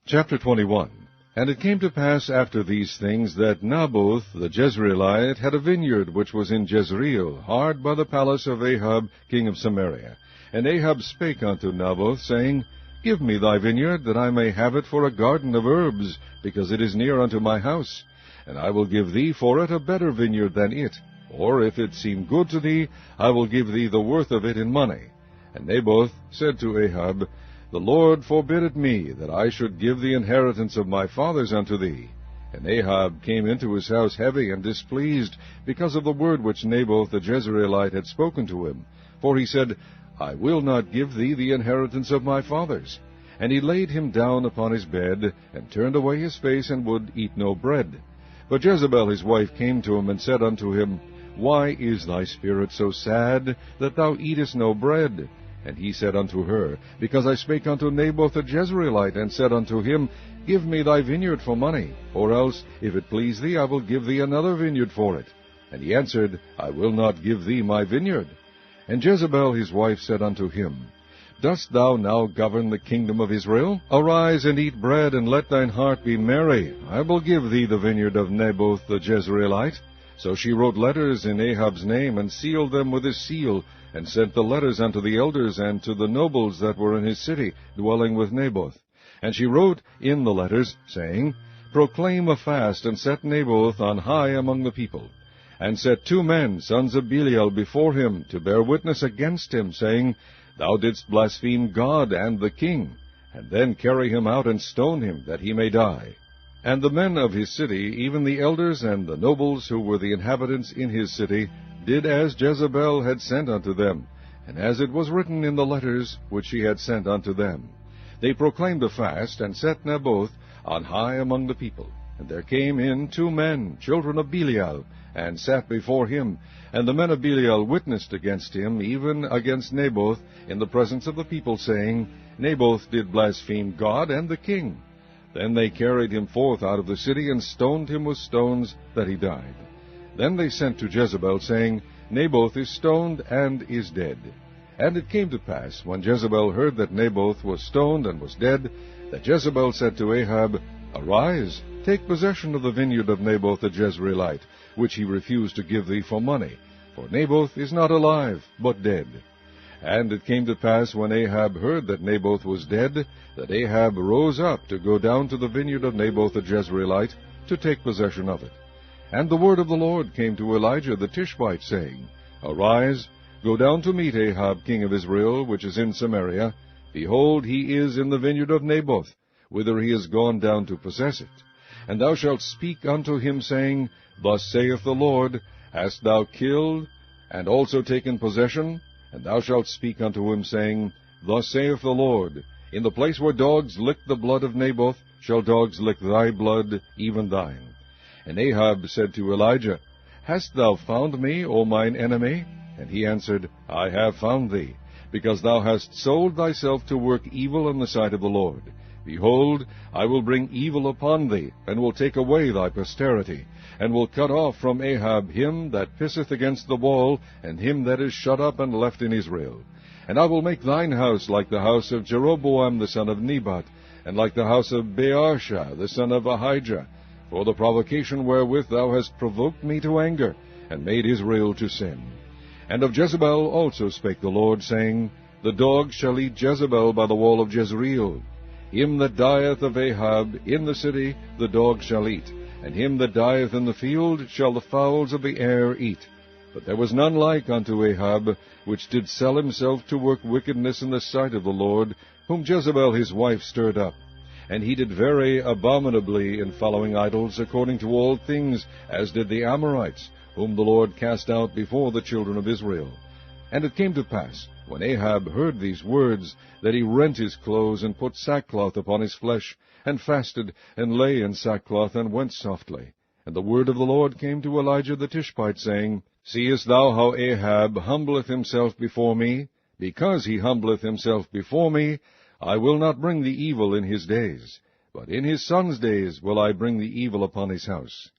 Chapter 21. And it came to pass after these things that Naboth the Jezreelite had a vineyard which was in Jezreel, hard by the palace of Ahab king of Samaria. And Ahab spake unto Naboth, saying, Give me thy vineyard, that I may have it for a garden of herbs, because it is near unto my house. And I will give thee for it a better vineyard than it. Or if it seem good to thee, I will give thee the worth of it in money. And Naboth said to Ahab, The Lord forbid it me, that I should give the inheritance of my fathers unto thee. And Ahab came into his house heavy and displeased, because of the word which Naboth the Jezreelite had spoken to him. For he said, I will not give thee the inheritance of my fathers. And he laid him down upon his bed, and turned away his face, and would eat no bread. But Jezebel his wife came to him, and said unto him, Why is thy spirit so sad, that thou eatest no bread? And he said unto her, Because I spake unto Naboth the Jezreelite, and said unto him, Give me thy vineyard for money, or else, if it please thee, I will give thee another vineyard for it. And he answered, I will not give thee my vineyard. And Jezebel his wife said unto him, Dost thou now govern the kingdom of Israel? Arise and eat bread, and let thine heart be merry. I will give thee the vineyard of Naboth the Jezreelite. So she wrote letters in Ahab's name, and sealed them with his seal, and sent the letters unto the elders and to the nobles that were in his city, dwelling with Naboth. And she wrote in the letters, saying, Proclaim a fast, and set Naboth on high among the people. And set 2 men, sons of Belial, before him, to bear witness against him, saying, Thou didst blaspheme God and the king. And then carry him out and stone him, that he may die. And the men of his city, even the elders and the nobles who were the inhabitants in his city, did as Jezebel had sent unto them, and as it was written in the letters which she had sent unto them. They proclaimed a fast, and set Naboth on high among the people. And there came in 2 men, children of Belial, and sat before him. And the men of Belial witnessed against him, even against Naboth, in the presence of the people, saying, Naboth did blaspheme God and the king. Then they carried him forth out of the city, and stoned him with stones, that he died. Then they sent to Jezebel, saying, Naboth is stoned, and is dead. And it came to pass, when Jezebel heard that Naboth was stoned, and was dead, that Jezebel said to Ahab, Arise, take possession of the vineyard of Naboth the Jezreelite, which he refused to give thee for money. For Naboth is not alive, but dead. And it came to pass, when Ahab heard that Naboth was dead, that Ahab rose up to go down to the vineyard of Naboth the Jezreelite, to take possession of it. And the word of the Lord came to Elijah the Tishbite, saying, Arise, go down to meet Ahab king of Israel, which is in Samaria. Behold, he is in the vineyard of Naboth, whither he is gone down to possess it. And thou shalt speak unto him, saying, Thus saith the Lord, Hast thou killed, and also taken possession? And thou shalt speak unto him, saying, Thus saith the Lord, In the place where dogs lick the blood of Naboth, shall dogs lick thy blood, even thine. And Ahab said to Elijah, Hast thou found me, O mine enemy? And he answered, I have found thee, because thou hast sold thyself to work evil in the sight of the Lord. Behold, I will bring evil upon thee, and will take away thy posterity, and will cut off from Ahab him that pisseth against the wall, and him that is shut up and left in Israel. And I will make thine house like the house of Jeroboam the son of Nebat, and like the house of Baasha the son of Ahijah, for the provocation wherewith thou hast provoked me to anger, and made Israel to sin. And of Jezebel also spake the Lord, saying, The dogs shall eat Jezebel by the wall of Jezreel. Him that dieth of Ahab in the city the dogs shall eat, and him that dieth in the field shall the fowls of the air eat. But there was none like unto Ahab, which did sell himself to work wickedness in the sight of the Lord, whom Jezebel his wife stirred up. And he did very abominably in following idols, according to all things, as did the Amorites, whom the Lord cast out before the children of Israel. And it came to pass, when Ahab heard these words, that he rent his clothes, and put sackcloth upon his flesh, and fasted, and lay in sackcloth, and went softly. And the word of the Lord came to Elijah the Tishbite, saying, Seest thou how Ahab humbleth himself before me? Because he humbleth himself before me, I will not bring the evil in his days, but in his son's days will I bring the evil upon his house.